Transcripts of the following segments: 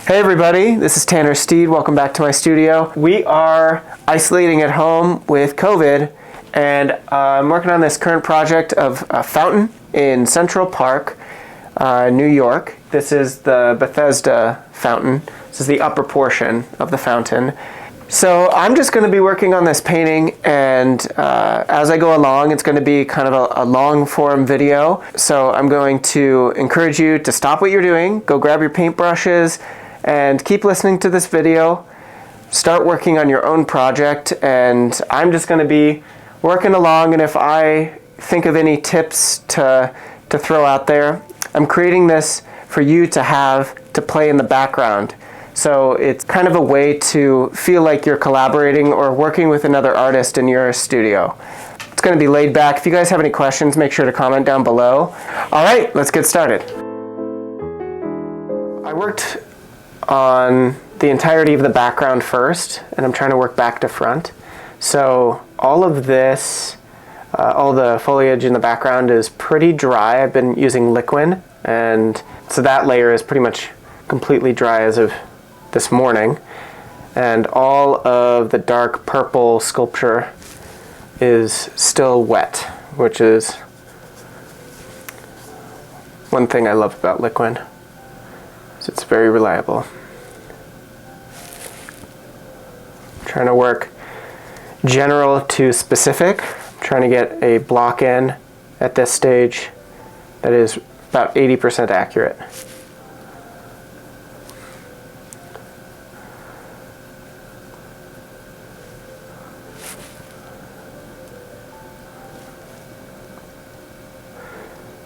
Hey everybody, this is Tanner Steed. Welcome back to my studio. We are isolating at home with COVID, and I'm working on this current project of a fountain in Central Park, New York. This is the Bethesda Fountain. This is the upper portion of the fountain. So I'm just going to be working on this painting, and as I go along, it's going to be kind of a long form video. So I'm going to encourage you to stop what you're doing, go grab your paintbrushes, and keep listening to this video. Start working on your own project, and I'm just going to be working along, and if I think of any tips to throw out there, I'm creating this for you to have to play in the background. So it's kind of a way to feel like you're collaborating or working with another artist in your studio. It's going to be laid back. If you guys have any questions, make sure to comment down below. All right, let's get started. I worked on the entirety of the background first, and I'm trying to work back to front. So all of this, all the foliage in the background is pretty dry. I've been using liquid, and so that layer is pretty much completely dry as of this morning. And all of the dark purple sculpture is still wet, which is one thing I love about liquid. It's very reliable. I'm trying to work general to specific. I'm trying to get a block in at this stage that is about 80% accurate.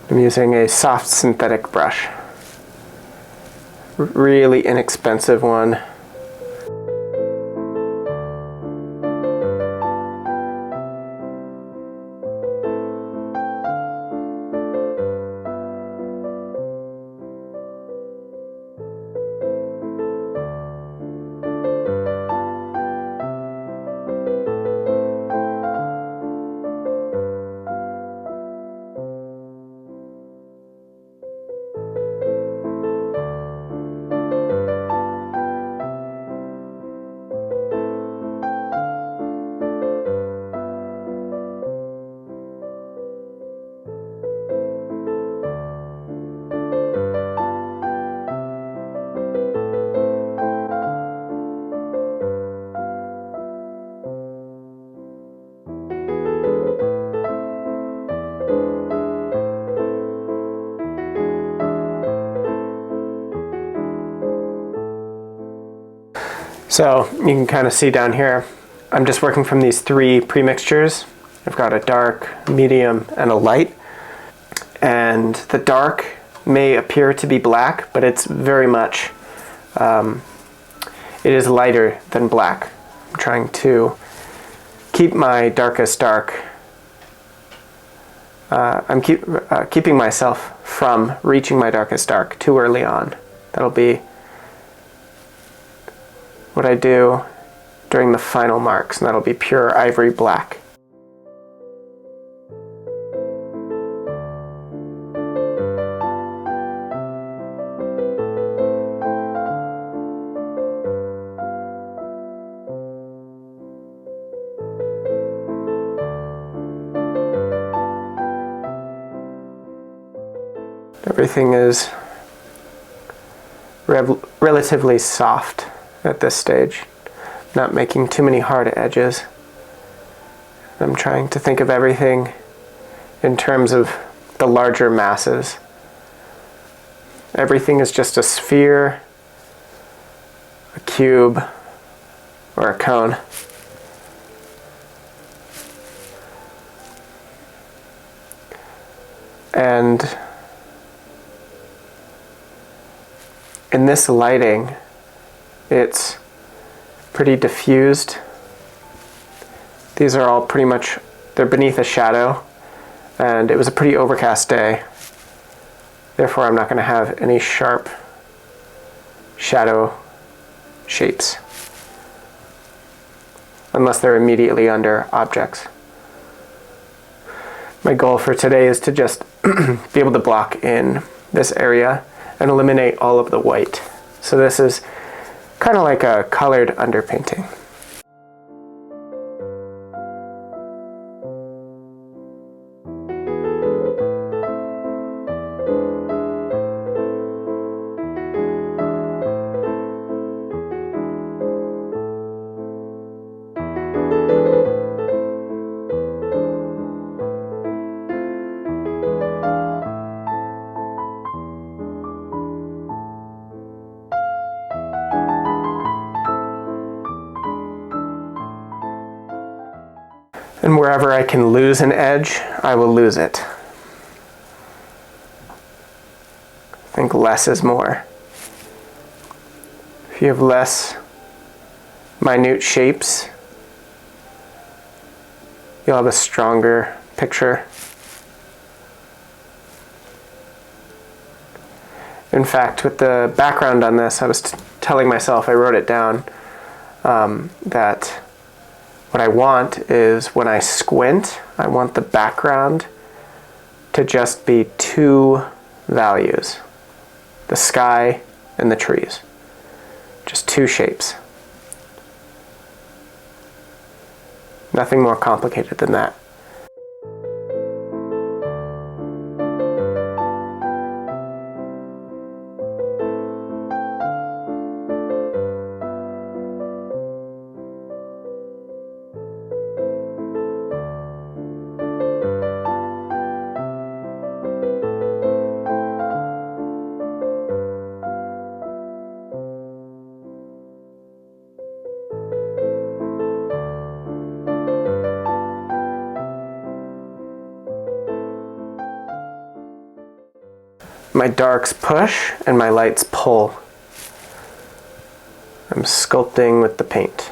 I'm using a soft synthetic brush. Really inexpensive one. So you can kind of see down here, I'm just working from these three pre-mixtures. I've got a dark, medium, and a light. And the dark may appear to be black, but it's very much, it is lighter than black. I'm trying to keep my darkest dark. I'm keeping myself from reaching my darkest dark too early on. That'll be what I do during the final marks, and that'll be pure ivory black. Everything is relatively soft at this stage, not making too many hard edges. I'm trying to think of everything in terms of the larger masses. Everything is just a sphere, a cube, or a cone. And in this lighting, it's pretty diffused. These are all pretty much, they're beneath a shadow, and it was a pretty overcast day. Therefore, I'm not going to have any sharp shadow shapes unless they're immediately under objects. My goal for today is to just be able to block in this area and eliminate all of the white So this is kind of like a colored underpainting. And wherever I can lose an edge, I will lose it. I think less is more. If you have less minute shapes, you'll have a stronger picture. In fact, with the background on this, I was telling myself, I wrote it down, that what I want is when I squint, I want the background to just be two values, the sky and the trees, just two shapes. Nothing more complicated than that. My darks push and my lights pull. I'm sculpting with the paint.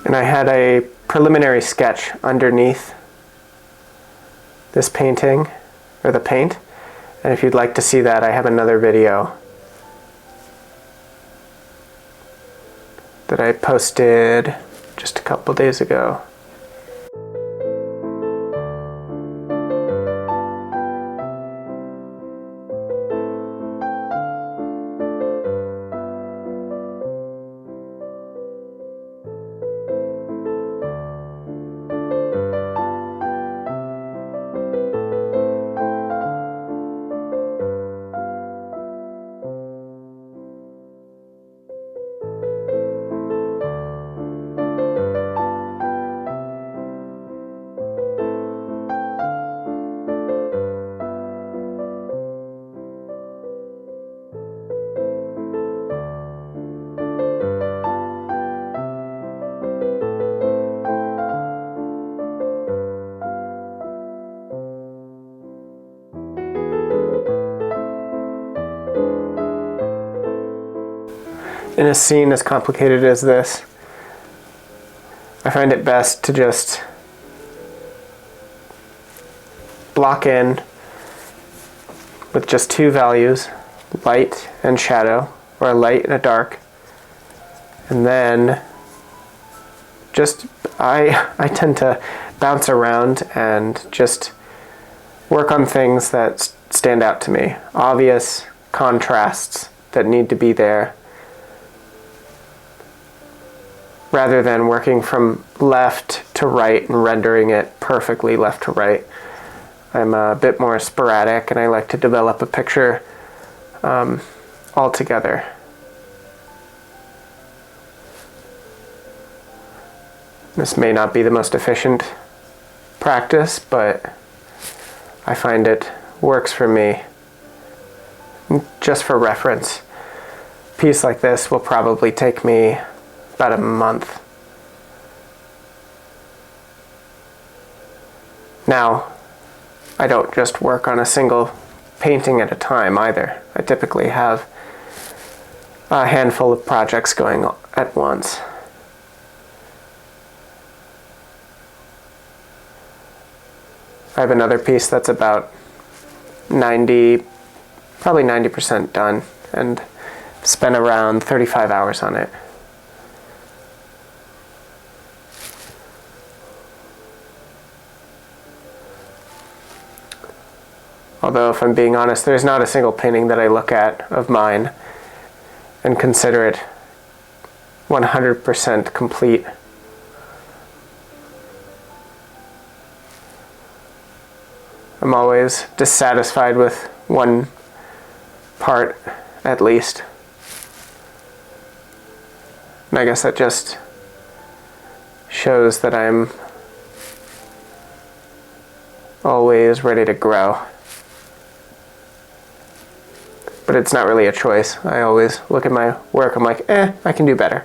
And I had a preliminary sketch underneath this painting, or the paint. And if you'd like to see that, I have another video that I posted just a couple days ago. In a scene as complicated as this, I find it best to just block in with just two values, light and shadow, or a light and a dark, and then just I tend to bounce around and just work on things that stand out to me, obvious contrasts that need to be there, rather than working from left to right and rendering it perfectly left to right. I'm a bit more sporadic and I like to develop a picture altogether. This may not be the most efficient practice, but I find it works for me. Just for reference, a piece like this will probably take me about a month. Now, I don't just work on a single painting at a time either. I typically have a handful of projects going on at once. I have another piece that's about probably 90% done, and spent around 35 hours on it. Although, if I'm being honest, there's not a single painting that I look at of mine and consider it 100% complete. I'm always dissatisfied with one part at least. And I guess that just shows that I'm always ready to grow. But it's not really a choice. I always look at my work, I'm like, I can do better.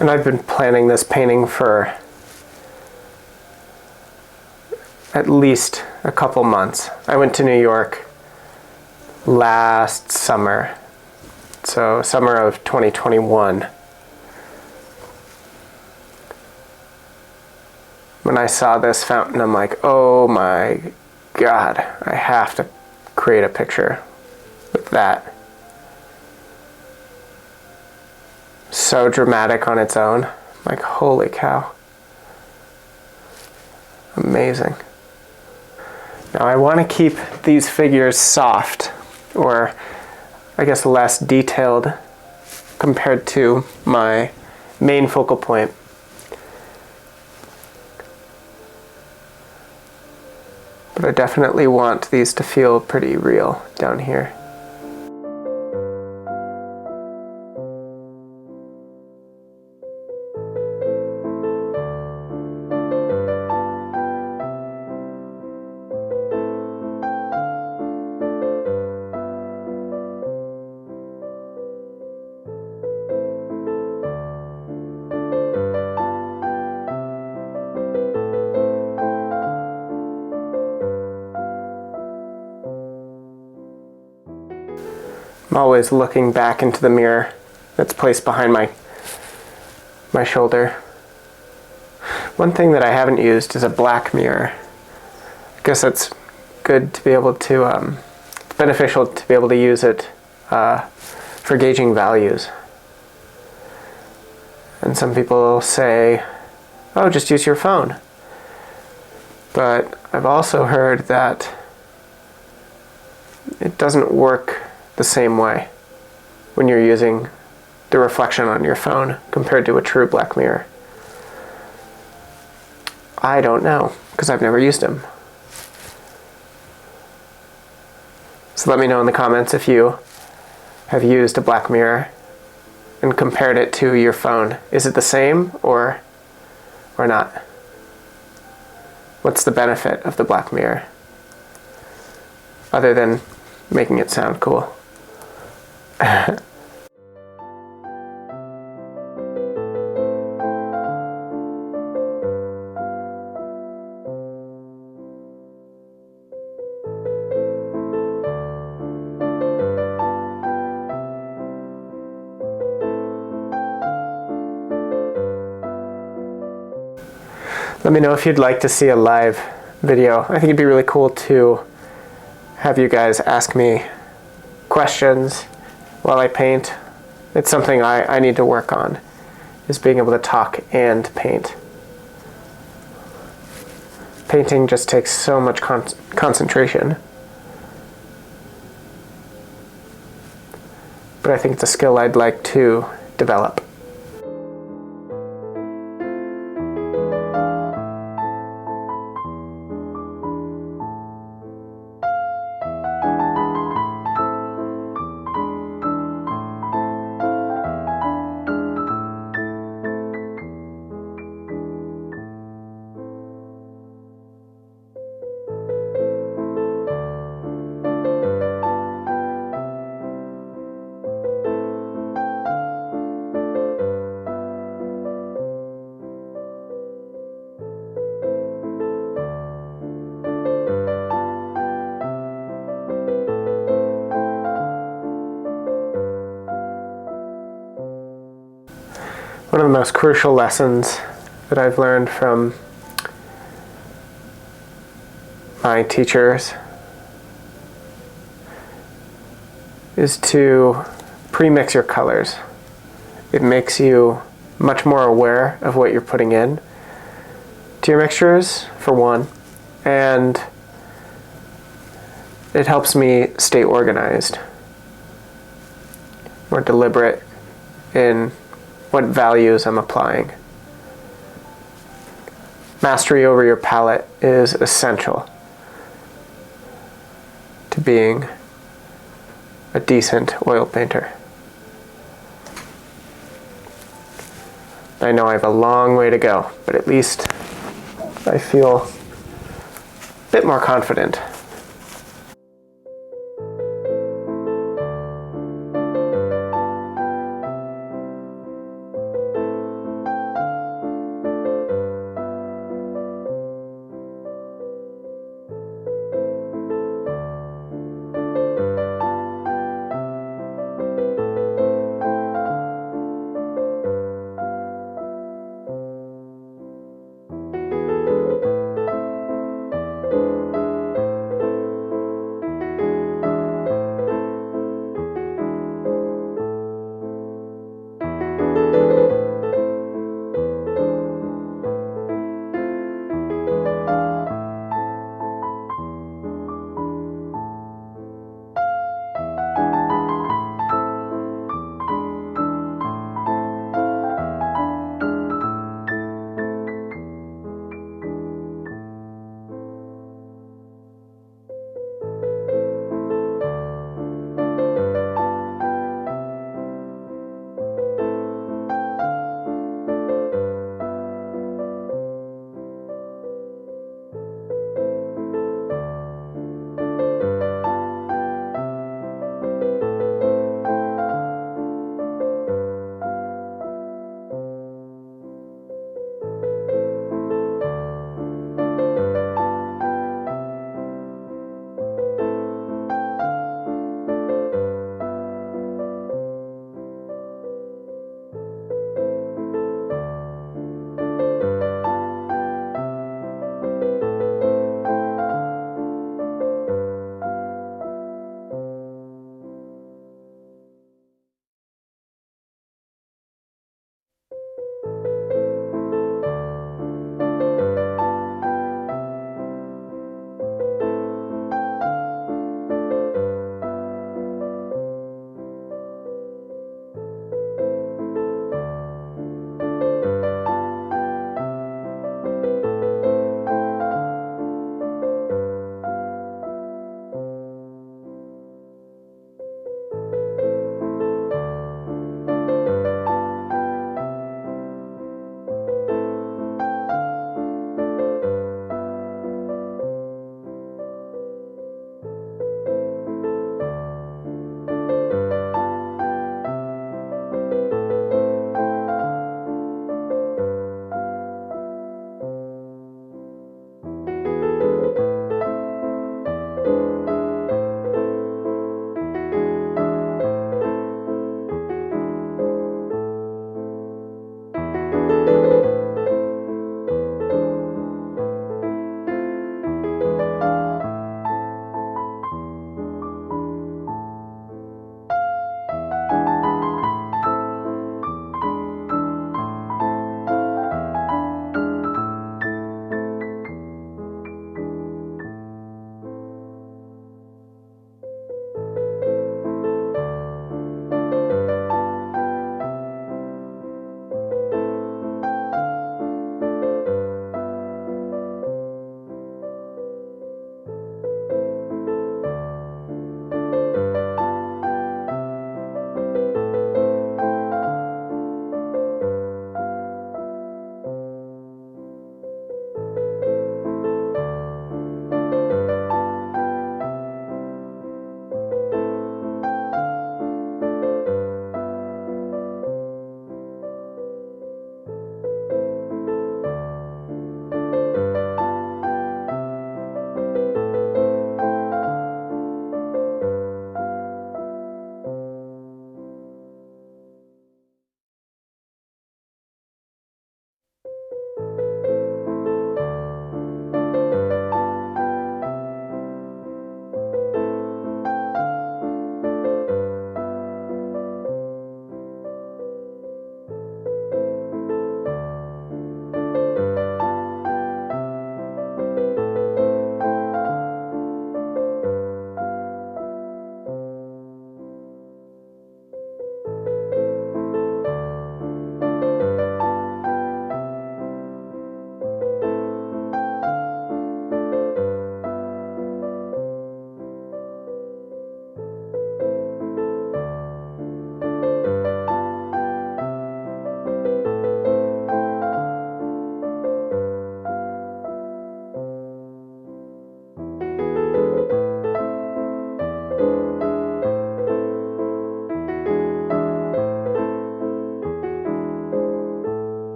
And I've been planning this painting for at least a couple months. I went to New York last summer, so summer of 2021. When I saw this fountain, I'm like, oh my God, I have to create a picture with that. So dramatic on its own. Like, holy cow. Amazing. Now I want to keep these figures soft, or I guess less detailed compared to my main focal point. But I definitely want these to feel pretty real down here. I'm always looking back into the mirror that's placed behind my shoulder. One thing that I haven't used is a black mirror. I guess that's good to be able to, it's beneficial to be able to use it for gauging values. And some people say, oh, just use your phone. But I've also heard that it doesn't work the same way when you're using the reflection on your phone compared to a true black mirror. I don't know, because I've never used them. So let me know in the comments if you have used a black mirror and compared it to your phone. Is it the same or not? What's the benefit of the black mirror? Other than making it sound cool. Let me know if you'd like to see a live video. I think it'd be really cool to have you guys ask me questions while I paint. It's something I need to work on, is being able to talk and paint. Painting just takes so much concentration. But I think it's a skill I'd like to develop. One of the most crucial lessons that I've learned from my teachers is to pre-mix your colors. It makes you much more aware of what you're putting in to your mixtures, for one, and it helps me stay organized, more deliberate in what values I'm applying. Mastery over your palette is essential to being a decent oil painter. I know I have a long way to go, but at least I feel a bit more confident